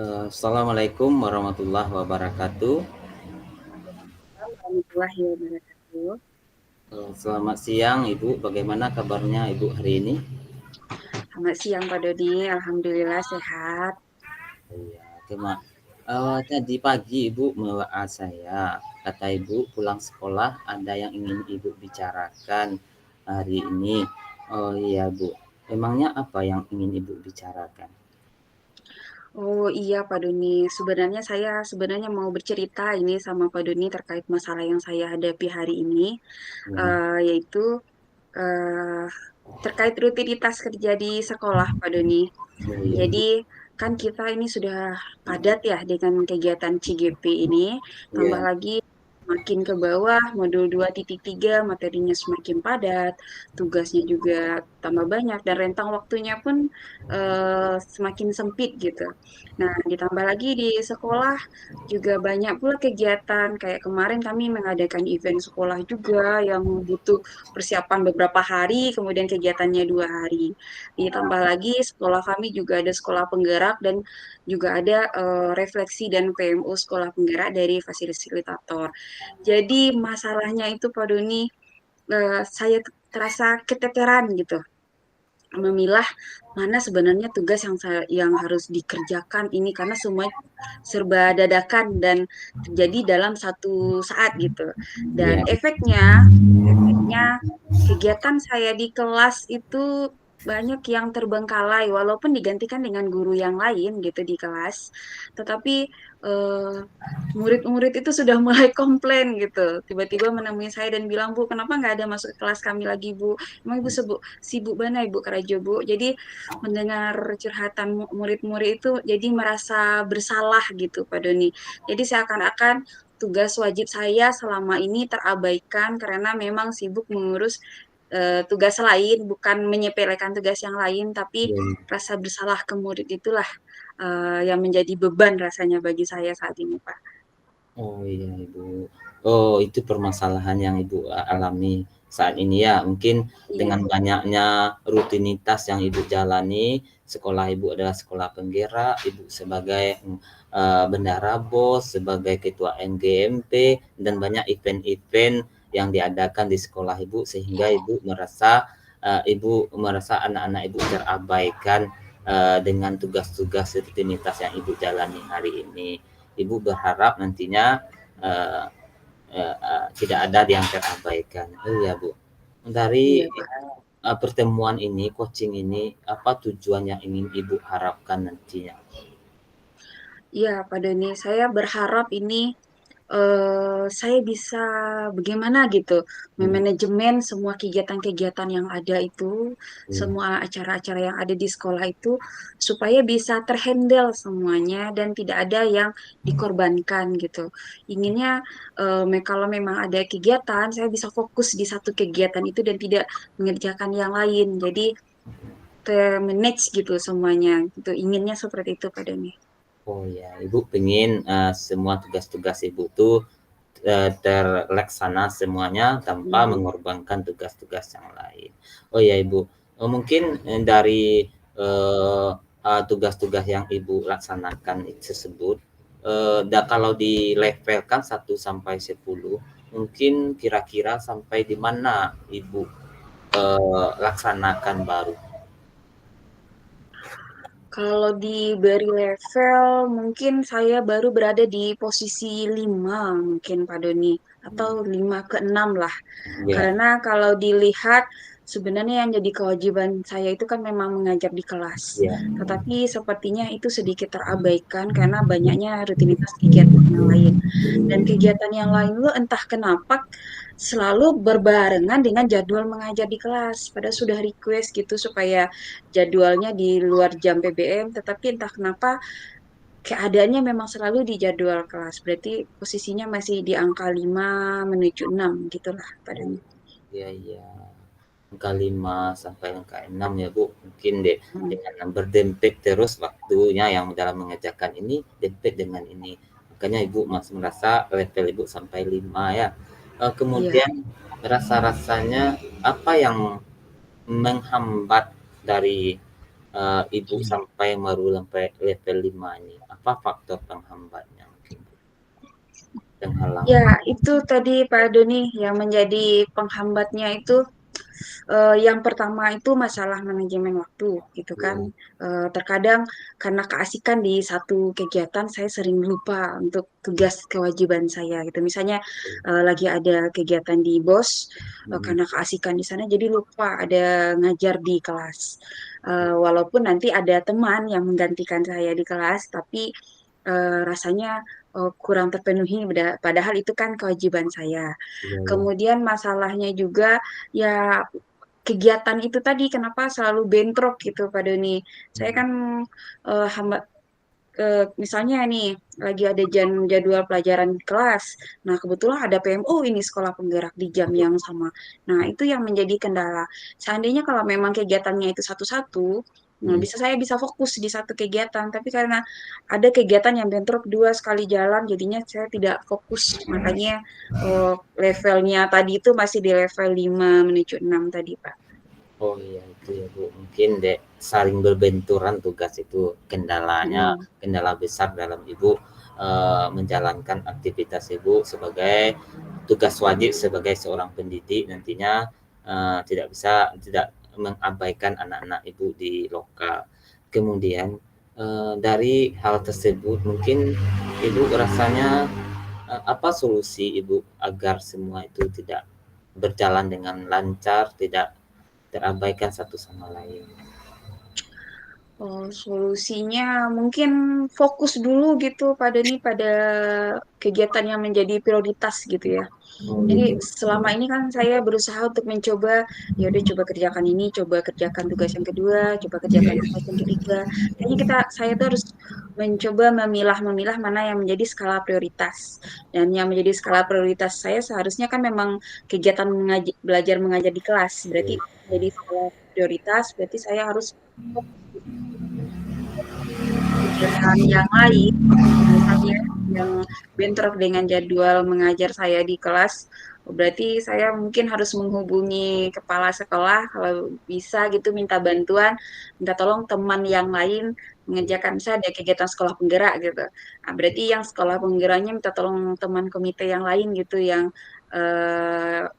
Assalamualaikum warahmatullahi wabarakatuh. Warahmatullahi wabarakatuh. Selamat siang Ibu, bagaimana kabarnya Ibu hari ini? Selamat siang Pak Dodi, Alhamdulillah sehat. Iya, tadi pagi Ibu me-WA saya, kata Ibu pulang sekolah ada yang ingin Ibu bicarakan hari ini. Oh iya Bu, emangnya apa yang ingin Ibu bicarakan? Oh iya Pak Doni, sebenarnya mau bercerita ini sama Pak Doni terkait masalah yang saya hadapi hari ini, Ya, yaitu eh, terkait rutinitas kerja di sekolah Pak Doni. oh iya Ibu, Jadi kan kita ini sudah padat ya dengan kegiatan CGP ini, tambah ya, lagi makin ke bawah modul 2.3 materinya semakin padat, tugasnya juga tambah banyak dan rentang waktunya pun semakin sempit gitu. Nah, ditambah lagi di sekolah juga banyak pula kegiatan kayak kemarin kami mengadakan event sekolah juga yang butuh persiapan beberapa hari, kemudian kegiatannya 2 hari. Ditambah lagi sekolah kami juga ada sekolah penggerak dan juga ada refleksi dan PMO sekolah penggerak dari fasilitator. Jadi masalahnya itu Pak Doni, saya terasa keteteran gitu memilah mana sebenarnya tugas yang harus dikerjakan ini karena semua serba dadakan dan terjadi dalam satu saat gitu. Dan ya, efeknya kegiatan saya di kelas itu banyak yang terbengkalai walaupun digantikan dengan guru yang lain gitu di kelas. Tetapi eh, murid-murid itu sudah mulai komplain gitu. Tiba-tiba menemui saya dan bilang, "Bu, kenapa nggak ada masuk ke kelas kami lagi, Bu? Emang Ibu sibuk mana Ibu Karajo, Bu?" Jadi mendengar curhatan murid-murid itu jadi merasa bersalah gitu, Pak Doni. Jadi seakan-akan tugas wajib saya selama ini terabaikan karena memang sibuk mengurus tugas lain, bukan menyepelekan tugas yang lain, tapi ya. rasa bersalah ke murid itulah yang menjadi beban rasanya bagi saya saat ini, Pak. Oh iya Ibu. Oh itu permasalahan yang Ibu alami saat ini ya. Mungkin Iya, dengan banyaknya rutinitas yang Ibu jalani, sekolah Ibu adalah sekolah penggerak, Ibu sebagai bendahara BOS, sebagai ketua NGMP, dan banyak event-event yang diadakan di sekolah Ibu sehingga Ibu merasa anak-anak Ibu terabaikan dengan tugas-tugas rutinitas yang Ibu jalani hari ini. Ibu berharap nantinya uh, tidak ada yang terabaikan. Oh iya Bu, dari iya, Pak. pertemuan ini, coaching ini, apa tujuan yang ingin Ibu harapkan nantinya? Iya, Pak Doni, saya berharap ini saya bisa bagaimana gitu Hmm, memanajemen semua kegiatan-kegiatan yang ada itu, iya, semua acara-acara yang ada di sekolah itu supaya bisa terhandle semuanya dan tidak ada yang dikorbankan gitu. Inginnya kalau memang ada kegiatan, saya bisa fokus di satu kegiatan itu dan tidak mengerjakan yang lain. Jadi manage gitu semuanya. Gitu. Inginnya seperti itu Pak Doni. oh ya, Ibu pengen semua tugas-tugas Ibu tuh terlaksana semuanya tanpa Hmm. mengorbankan tugas-tugas yang lain. Oh ya Ibu, mungkin dari tugas-tugas yang Ibu laksanakan tersebut, kalau dilevelkan 1 sampai 10, mungkin kira-kira sampai di mana Ibu laksanakan baru? Kalau diberi level, mungkin saya baru berada di posisi 5 mungkin Pak Doni, atau 5 ke 6 lah. Ya, Karena kalau dilihat sebenarnya yang jadi kewajiban saya itu kan memang mengajar di kelas. ya, Tetapi sepertinya itu sedikit terabaikan karena banyaknya rutinitas kegiatan yang lain. Dan kegiatan yang lain itu entah kenapa selalu berbarengan dengan jadwal mengajar di kelas. Padahal sudah request gitu supaya jadwalnya di luar jam PBM, tetapi entah kenapa keadaannya memang selalu di jadwal kelas. Berarti posisinya masih di angka 5 menuju 6 gitulah padanya. ya, ya. Angka 5 sampai angka 6 ya Bu, mungkin deh Hmm, dengan berdempet terus waktunya yang dalam mengerjakan ini dempet dengan ini, makanya Ibu masih merasa level Ibu sampai 5 ya. iya. Kemudian rasa-rasanya apa yang menghambat dari Ibu sampai sampai level 5 ini? apa faktor penghambatnya mungkin, penghalang? Ya, itu tadi Pak Doni yang menjadi penghambatnya itu yang pertama itu masalah manajemen waktu gitu kan. Iya, Terkadang karena keasikan di satu kegiatan saya sering lupa untuk tugas kewajiban saya gitu. Misalnya lagi ada kegiatan di BOS, mhm, karena keasikan di sana jadi lupa ada ngajar di kelas. Walaupun nanti ada teman yang menggantikan saya di kelas, tapi rasanya kurang terpenuhi, padahal itu kan kewajiban saya. iya, iya, Kemudian masalahnya juga ya kegiatan itu tadi kenapa selalu bentrok gitu Pak Doni. Saya mhm, kan hamba misalnya nih lagi ada jadwal pelajaran di kelas. Nah, kebetulan ada PMO ini sekolah penggerak di jam oh, yang sama. Nah, itu yang menjadi kendala. Seandainya kalau memang kegiatannya itu satu-satu, nah mhm, saya bisa fokus di satu kegiatan. Tapi karena ada kegiatan yang bentrok dua sekali jalan, jadinya saya tidak fokus. Makanya levelnya tadi itu masih di level 5 menuju 6 tadi, Pak. oh iya itu ya Bu, mungkin saling berbenturan tugas itu kendalanya, Mm-mm. kendala besar dalam Ibu, menjalankan aktivitas Ibu sebagai tugas wajib sebagai seorang pendidik nantinya, tidak bisa tidak mengabaikan anak-anak Ibu di lokal. Kemudian, dari hal tersebut mungkin Ibu rasanya, apa solusi Ibu agar semua itu tidak berjalan dengan lancar, tidak terabaikan satu sama lain? Oh, solusinya mungkin fokus dulu gitu pada kegiatan yang menjadi prioritas gitu ya. Oh Jadi gitu. selama ini kan saya berusaha untuk mencoba, ya udah coba kerjakan ini, coba kerjakan tugas yang kedua, coba kerjakan tugas yang ketiga. Kayaknya saya tuh harus mencoba memilah-memilah mana yang menjadi skala prioritas. Dan yang menjadi skala prioritas saya seharusnya kan memang kegiatan belajar mengajar di kelas. Berarti jadi skala prioritas, berarti saya harus kegiatan yang lain, misalnya yang bentrok dengan jadwal mengajar saya di kelas, berarti saya mungkin harus menghubungi kepala sekolah kalau bisa gitu minta bantuan, minta tolong teman yang lain mengerjakan misalnya ada kegiatan sekolah penggerak gitu. Nah, berarti yang sekolah penggeraknya minta tolong teman komite yang lain gitu yang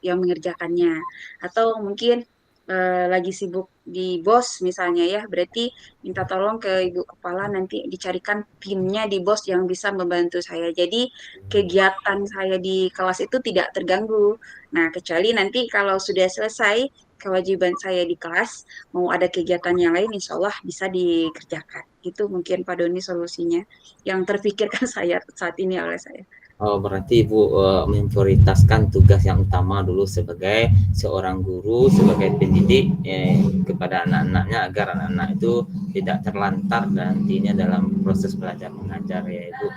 mengerjakannya. Atau mungkin lagi sibuk di BOS misalnya ya, berarti minta tolong ke ibu kepala nanti dicarikan timnya di BOS yang bisa membantu saya. Jadi kegiatan saya di kelas itu tidak terganggu. Nah, kecuali nanti kalau sudah selesai kewajiban saya di kelas, mau ada kegiatan yang lain, insya Allah bisa dikerjakan. Itu mungkin Pak Doni solusinya yang terpikirkan saya saat ini oleh saya. Oh, berarti Ibu, memprioritaskan tugas yang utama dulu sebagai seorang guru, sebagai pendidik, kepada anak-anaknya agar anak-anak itu tidak terlantar nantinya dalam proses belajar mengajar ya Ibu.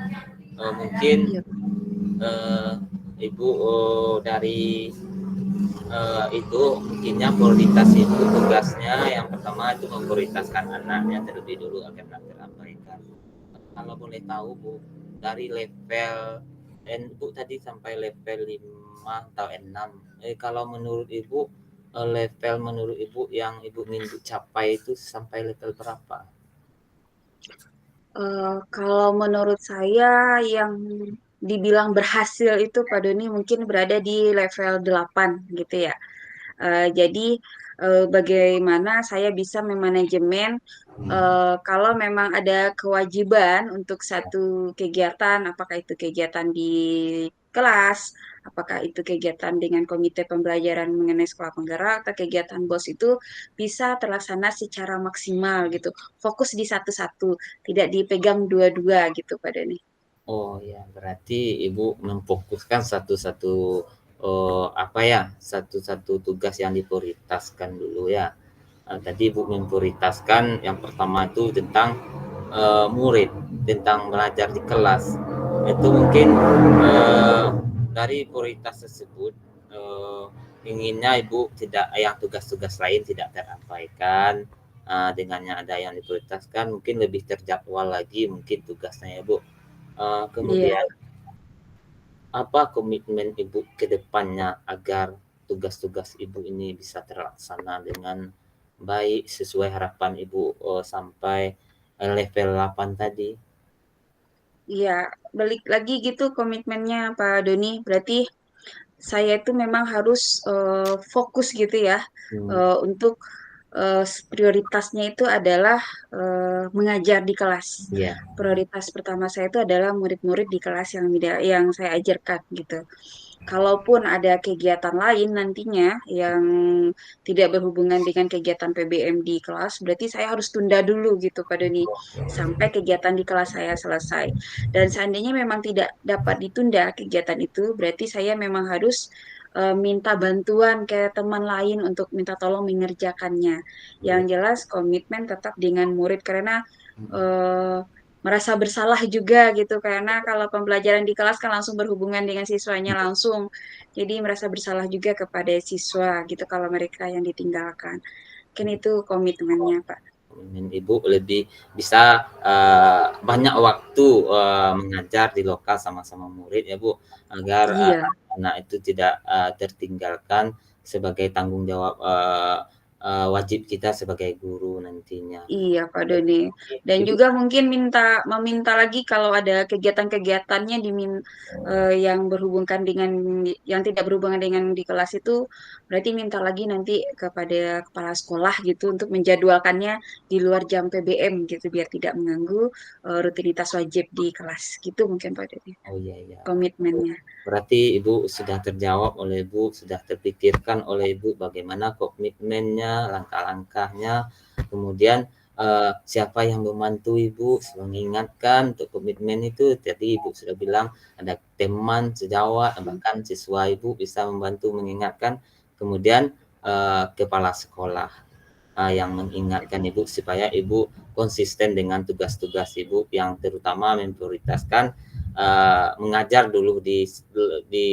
Mungkin, Iya, eee, Ibu, dari itu mungkinnya prioritas itu tugasnya yang pertama itu memprioritaskan anaknya terlebih dulu agar tidak terabaikan. Kalau boleh tahu Bu, dari level Bu tadi sampai level 5 atau 6. Kalau menurut Ibu, level menurut Ibu yang Ibu ingin capai itu sampai level berapa? Kalau menurut saya yang dibilang berhasil itu Pak Doni mungkin berada di level 8 gitu ya. Jadi bagaimana saya bisa memanajemen kalau memang ada kewajiban untuk satu kegiatan, apakah itu kegiatan di kelas, apakah itu kegiatan dengan komite pembelajaran mengenai sekolah penggerak atau kegiatan BOS itu bisa terlaksana secara maksimal gitu. Fokus di satu-satu, tidak dipegang dua-dua gitu Pak Dani. Oh ya, berarti Ibu memfokuskan satu-satu, apa ya, satu-satu tugas yang diprioritaskan dulu ya. Tadi Ibu memprioritaskan yang pertama itu tentang, murid, tentang belajar di kelas. Itu mungkin, dari prioritas tersebut, eee, inginnya Ibu tidak yang tugas-tugas lain tidak terabaikan, dengannya ada yang diprioritaskan mungkin lebih terjadwal lagi mungkin tugasnya ya, Bu. Iya. Kemudian apa komitmen Ibu ke depannya agar tugas-tugas Ibu ini bisa terlaksana dengan baik sesuai harapan Ibu, sampai, level 8 tadi? Iya, balik lagi gitu komitmennya Pak Doni. Berarti saya itu memang harus fokus gitu ya Hmm, untuk prioritasnya itu adalah mengajar di kelas. iya, Prioritas pertama saya itu adalah murid-murid di kelas yang saya ajarkan gitu. Kalaupun ada kegiatan lain nantinya yang tidak berhubungan dengan kegiatan PBM di kelas, berarti saya harus tunda dulu gitu Pak Doni sampai kegiatan di kelas saya selesai. Dan seandainya memang tidak dapat ditunda kegiatan itu, berarti saya memang harus minta bantuan ke teman lain untuk minta tolong mengerjakannya. Yang iya. jelas komitmen tetap dengan murid karena eh, merasa bersalah juga gitu karena kalau pembelajaran di kelas kan langsung berhubungan dengan siswanya langsung. Jadi merasa bersalah juga kepada siswa gitu kalau mereka yang ditinggalkan. Mungkin itu komitmennya, Pak. Komitmen ibu lebih bisa banyak waktu mengajar di lokal sama-sama murid ya Bu, agar Iya. anak itu tidak tertinggalkan sebagai tanggung jawab wajib kita sebagai guru nantinya. Iya, Pak Doni. Dan Ibu, juga mungkin meminta lagi kalau ada kegiatan-kegiatannya yang berhubungkan dengan yang tidak berhubungan dengan di kelas itu, berarti minta lagi nanti kepada kepala sekolah gitu untuk menjadwalkannya di luar jam PBM gitu biar tidak mengganggu rutinitas wajib di kelas. Gitu mungkin Pak Doni. oh iya iya. Komitmennya. Berarti Ibu sudah terjawab oleh Ibu, sudah terpikirkan oleh Ibu bagaimana komitmennya, langkah-langkahnya, kemudian siapa yang membantu Ibu mengingatkan untuk komitmen itu. Tadi Ibu sudah bilang ada teman sejawat, bahkan siswa Ibu bisa membantu mengingatkan, kemudian kepala sekolah yang mengingatkan Ibu supaya Ibu konsisten dengan tugas-tugas Ibu yang terutama memprioritaskan mengajar dulu di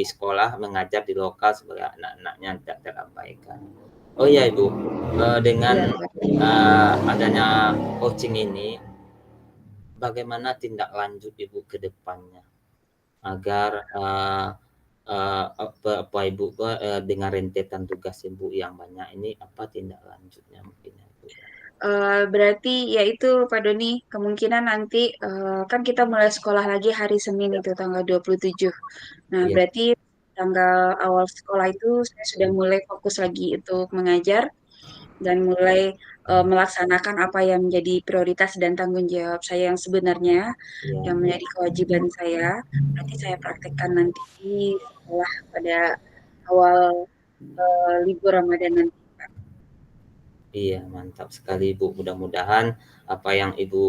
sekolah, mengajar di lokal supaya anak-anaknya tidak terabaikan. Oh iya Ibu, dengan Iya, Pak. adanya coaching ini, bagaimana tindak lanjut Ibu ke depannya agar apa Ibu dengan rentetan tugas Ibu yang banyak ini apa tindak lanjutnya mungkin ya, Ibu? Berarti ya itu Pak Doni, kemungkinan nanti kan kita mulai sekolah lagi hari Senin itu tanggal 27. Nah, Iya, berarti tanggal awal sekolah itu saya sudah mulai fokus lagi untuk mengajar dan mulai melaksanakan apa yang menjadi prioritas dan tanggung jawab saya yang sebenarnya, iya, yang menjadi kewajiban saya. Nanti saya praktekkan nanti di sekolah pada awal libur Ramadan nanti. iya, mantap sekali Ibu. Mudah-mudahan apa yang Ibu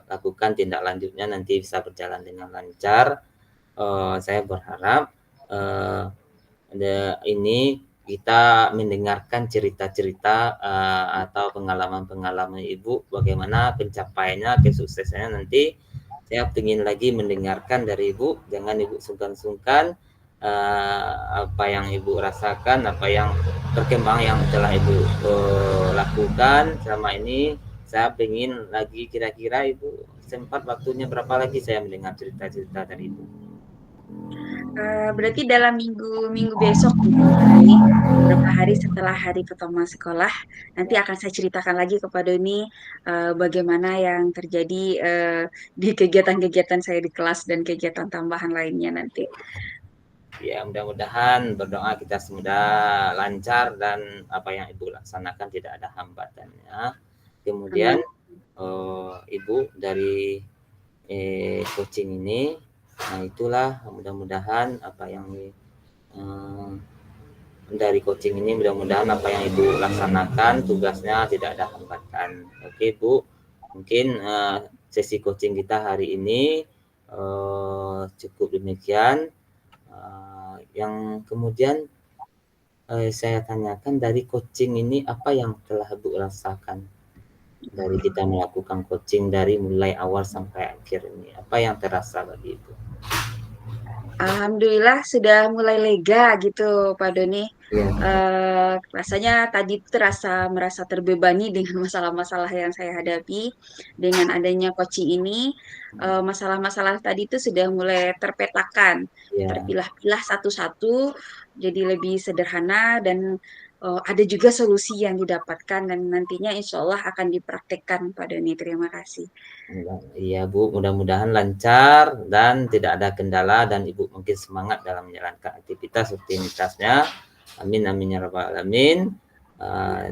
lakukan tindak lanjutnya nanti bisa berjalan dengan lancar. Saya berharap eh, ada ini kita mendengarkan cerita-cerita atau pengalaman-pengalaman Ibu bagaimana pencapaiannya, kesuksesannya nanti. Saya ingin lagi mendengarkan dari Ibu, jangan Ibu sungkan-sungkan apa yang Ibu rasakan, apa yang perkembangan yang telah Ibu lakukan selama ini. Saya ingin lagi kira-kira Ibu sempat waktunya berapa lagi saya mendengar cerita-cerita dari Ibu. Berarti dalam minggu besok gitu, Pak Doni, beberapa hari setelah hari pertama sekolah, nanti akan saya ceritakan lagi kepada Doni bagaimana yang terjadi di kegiatan-kegiatan saya di kelas dan kegiatan tambahan lainnya nanti. Ya, mudah-mudahan berdoa kita semoga lancar dan apa yang Ibu laksanakan tidak ada hambatannya. Kemudian Amin. Ibu dari coaching ini, nah itulah mudah-mudahan apa yang eh, dari coaching ini mudah-mudahan apa yang Ibu laksanakan tugasnya tidak ada hambatan. Oke Bu, mungkin sesi coaching kita hari ini cukup demikian. Yang kemudian saya tanyakan dari coaching ini apa yang telah Bu rasakan dari kita melakukan coaching dari mulai awal sampai akhir ini? Apa yang terasa bagi Ibu? Alhamdulillah sudah mulai lega gitu Pak Doni. Iya, Rasanya tadi tuh merasa terbebani dengan masalah-masalah yang saya hadapi. Dengan adanya coaching ini, masalah-masalah tadi itu sudah mulai terpetakan, iya, terpilah-pilah satu-satu, jadi lebih sederhana dan ada juga solusi yang didapatkan dan nantinya insya Allah akan dipraktekkan Pak Doni. Terima kasih. Iya Bu, mudah-mudahan lancar dan tidak ada kendala dan Ibu mungkin semangat dalam menjalankan aktivitas rutinitasnya. Amin amin ya rabbal alamin.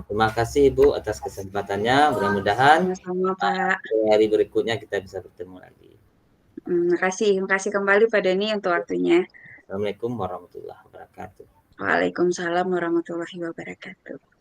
Terima kasih Ibu atas kesempatannya. Mudah-mudahan Sama-sama Pak. hari berikutnya kita bisa bertemu lagi. Terima kasih kembali Pak Doni untuk waktunya. Assalamualaikum warahmatullahi wabarakatuh. Waalaikumsalam warahmatullahi wabarakatuh.